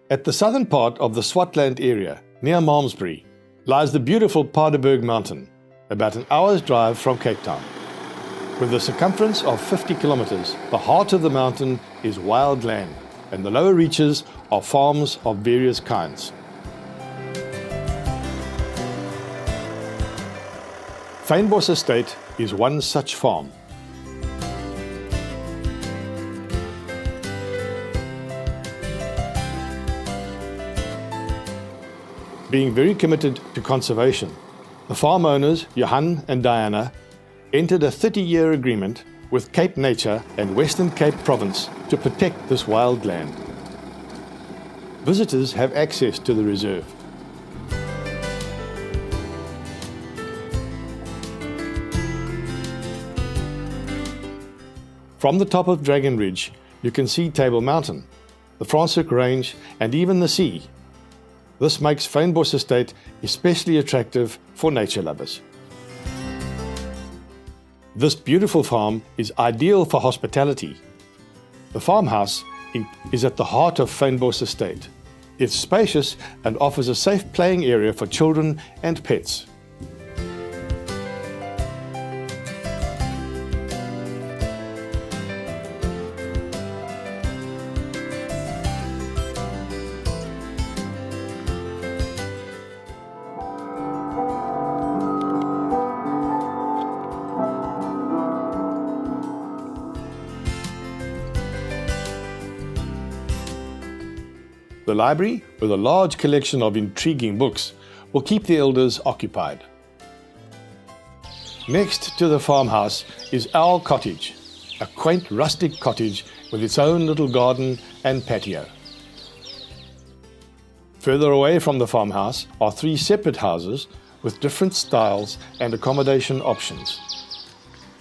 At the southern part of the Swartland area, near Malmesbury, lies the beautiful Paardeberg mountain, about an hour's drive from Cape Town. With a circumference of 50 kilometers, the heart of the mountain is wild land, and the lower reaches are farms of various kinds. Fynbos Estate is one such farm. Being very committed to conservation, the farm owners, Johan and Diana, entered a 30-year agreement with Cape Nature and Western Cape Province to protect this wild land. Visitors have access to the reserve. From the top of Dragon Ridge, you can see Table Mountain, the Franschhoek Range, and even the sea. This makes Fynbos Estate especially attractive for nature lovers. This beautiful farm is ideal for hospitality. The farmhouse is at the heart of Fynbos Estate. It's spacious and offers a safe playing area for children and pets. The library, with a large collection of intriguing books, will keep the elders occupied. Next to the farmhouse is Our Cottage, a quaint rustic cottage with its own little garden and patio. Further away from the farmhouse are 3 separate houses with different styles and accommodation options.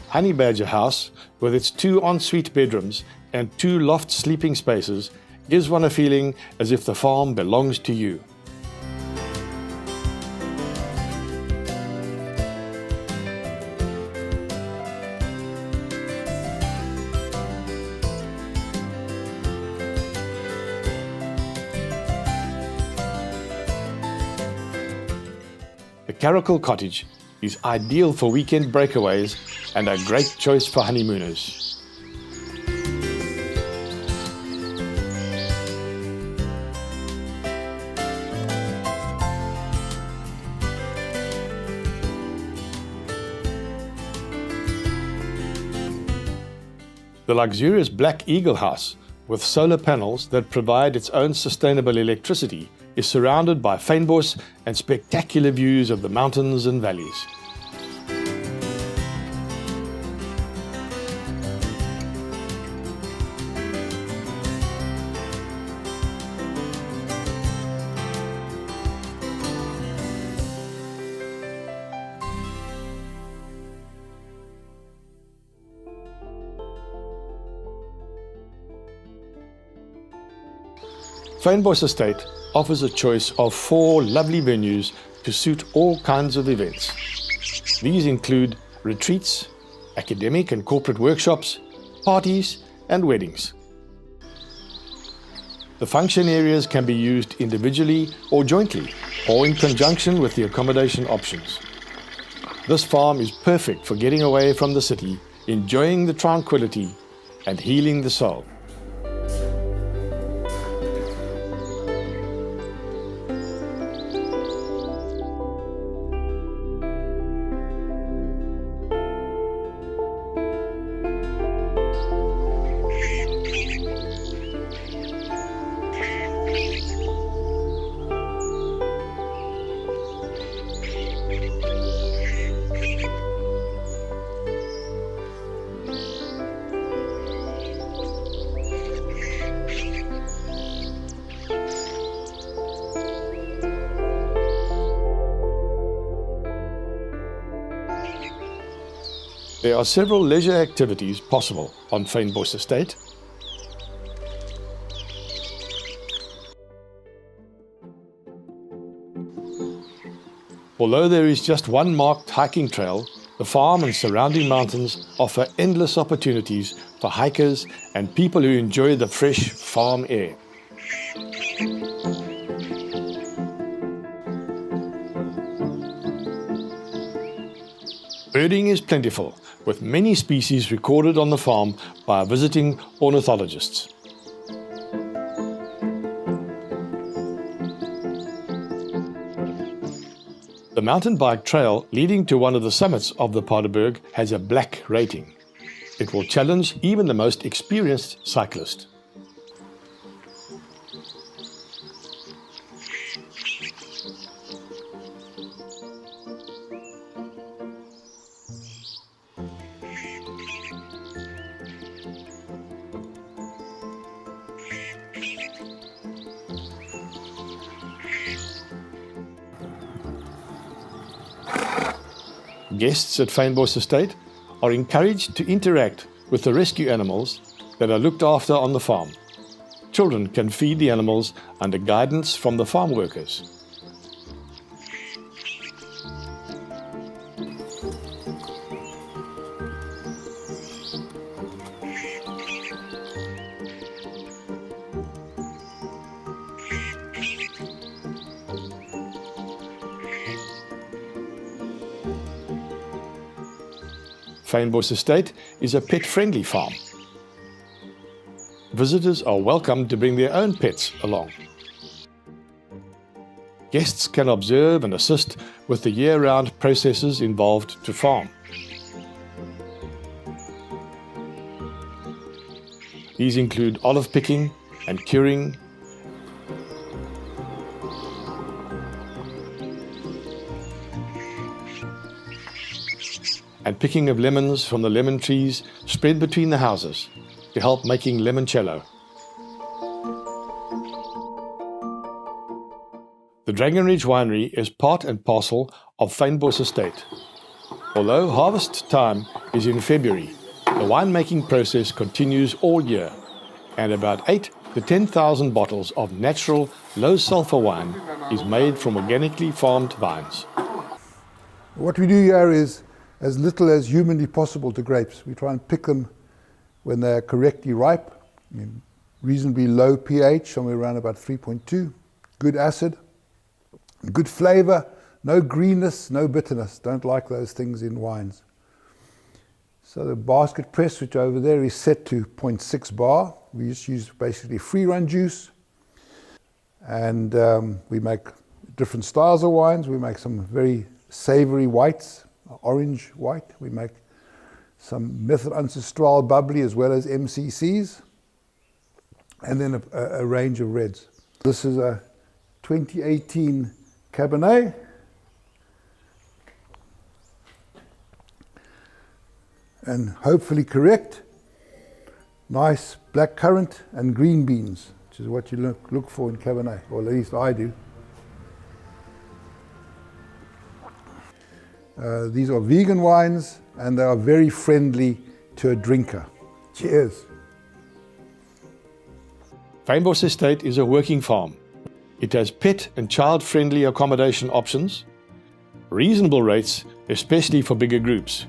Honey Badger House, with its 2 ensuite bedrooms and 2 loft sleeping spaces, gives one a feeling as if the farm belongs to you. The Caracal Cottage is ideal for weekend breakaways and a great choice for honeymooners. The luxurious Black Eagle House, with solar panels that provide its own sustainable electricity, is surrounded by fynbos and spectacular views of the mountains and valleys. Fynbos Estate offers a choice of 4 lovely venues to suit all kinds of events. These include retreats, academic and corporate workshops, parties, and weddings. The function areas can be used individually or jointly, or in conjunction with the accommodation options. This farm is perfect for getting away from the city, enjoying the tranquility, and healing the soul. There are several leisure activities possible on Fynbos Estate. Although there is just one marked hiking trail, the farm and surrounding mountains offer endless opportunities for hikers and people who enjoy the fresh farm air. Birding is plentiful, with many species recorded on the farm by visiting ornithologists. The mountain bike trail leading to one of the summits of the Paardeberg has a black rating. It will challenge even the most experienced cyclist. Guests at Fynbos Estate are encouraged to interact with the rescue animals that are looked after on the farm. Children can feed the animals under guidance from the farm workers. Fynbos Estate is a pet-friendly farm. Visitors are welcome to bring their own pets along. Guests can observe and assist with the year-round processes involved to farm. These include olive picking and curing, and picking of lemons from the lemon trees spread between the houses to help making limoncello. The Dragon Ridge Winery is part and parcel of Fynbos Estate. Although harvest time is in February, the winemaking process continues all year, and about 8,000 to 10,000 bottles of natural, low-sulfur wine is made from organically farmed vines. What we do here is as little as humanly possible to grapes. We try and pick them when they're correctly ripe, in reasonably low pH, somewhere around about 3.2, good acid, good flavor, no greenness, no bitterness. Don't like those things in wines. So the basket press, which over there is set to 0.6 bar. We just use basically free run juice. And we make different styles of wines. We make some very savory whites, orange white. We make some Method Ancestral bubbly as well as MCCs, and then a range of reds. This is a 2018 Cabernet. And hopefully correct, nice black currant and green beans, which is what you look for in Cabernet, or at least I do. These are vegan wines, and they are very friendly to a drinker. Cheers. Fynbos Estate is a working farm. It has pet and child-friendly accommodation options, reasonable rates, especially for bigger groups,